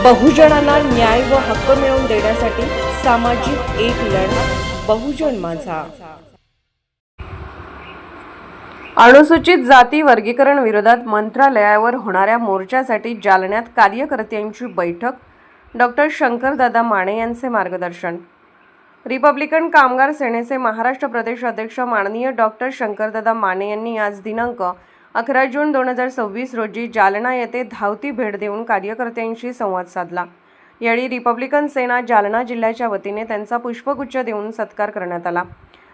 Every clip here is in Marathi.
बहुजनांना न्याय व हक्क मिळवून देण्यासाठी सामाजिक एक लढा बहुजन माझा। अनुसूचित जाती वर्गीकरण विरोधात मंत्रालयावर होणाऱ्या मोर्चासाठी जालन्यात कार्यकर्त्यांची बैठक। डॉक्टर शंकरदादा माने यांचे मार्गदर्शन। रिपब्लिकन कामगार सेनेचे महाराष्ट्र प्रदेश अध्यक्ष माननीय डॉक्टर शंकरदादा माने यांनी आज दिनांक 11 जून 2026 रोजी जालना येथे धावती भेट देऊन कार्यकर्त्यांशी संवाद साधला। यावेळी रिपब्लिकन सेना जालना जिल्ह्याच्या वतीने त्यांचा पुष्पगुच्छ देऊन सत्कार करण्यात आला।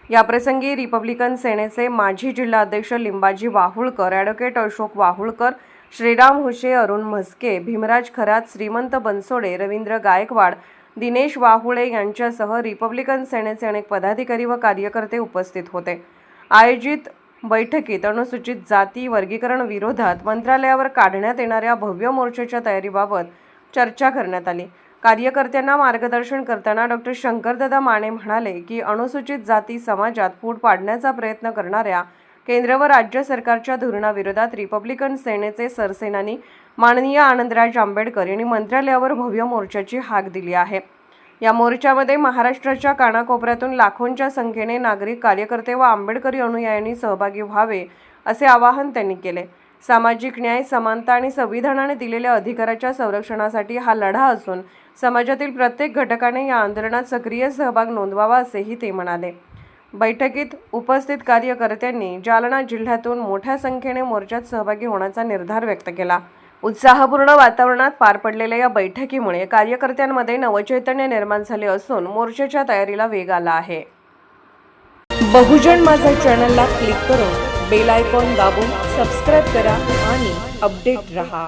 याप्रसंगी रिपब्लिकन सेनेचे माजी जिल्हा अध्यक्ष लिंबाजी वाहुळकर, ॲडव्होकेट अशोक वाहुळकर, श्रीराम हुशे, अरुण म्हस्के, भीमराज खरात, श्रीमंत बनसोडे, रवींद्र गायकवाड, दिनेश वाहुळे यांच्यासह रिपब्लिकन सेनेचे अनेक पदाधिकारी व कार्यकर्ते उपस्थित होते। आयोजित बैठकीत अनुसूचित जाती वर्गीकरण विरोधात मंत्रालयावर काढण्यात येणाऱ्या भव्य मोर्चाच्या तयारीबाबत चर्चा करण्यात आली। कार्यकर्त्यांना मार्गदर्शन करताना डॉक्टर शंकरदादा माने म्हणाले की अनुसूचित जाती समाजात फूट पाडण्याचा प्रयत्न करणाऱ्या केंद्र व राज्य सरकारच्या धोरणाविरोधात रिपब्लिकन सेनेचे सरसेनानी माननीय आनंदराज आंबेडकर यांनी मंत्रालयावर भव्य मोर्चाची हाक दिली आहे। या मोर्चामध्ये महाराष्ट्राच्या कानाकोपऱ्यातून लाखोंच्या संख्येने नागरिक, कार्यकर्ते व आंबेडकरी अनुयायांनी सहभागी व्हावे असे आवाहन त्यांनी केले। सामाजिक न्याय, समानता आणि संविधानाने दिलेल्या अधिकाराच्या संरक्षणासाठी हा लढा असून समाजातील प्रत्येक घटकाने या आंदोलनात सक्रिय सहभाग नोंदवावा असेही ते म्हणाले। बैठकीत उपस्थित कार्यकर्त्यांनी जालना जिल्ह्यातून मोठ्या संख्येने मोर्चात सहभागी होण्याचा निर्धार व्यक्त केला। उत्साहपूर्ण वातावरणात पार पडलेल्या या बैठकीमुळे कार्यकर्त्यांमध्ये नवचैतन्य निर्माण झाले असून मोर्चाच्या तयारीला वेग आला आहे। बहुजन माझा चॅनलला क्लिक करून बेल आयकॉन दाबून सबस्क्राइब करा आणि अपडेट रहा।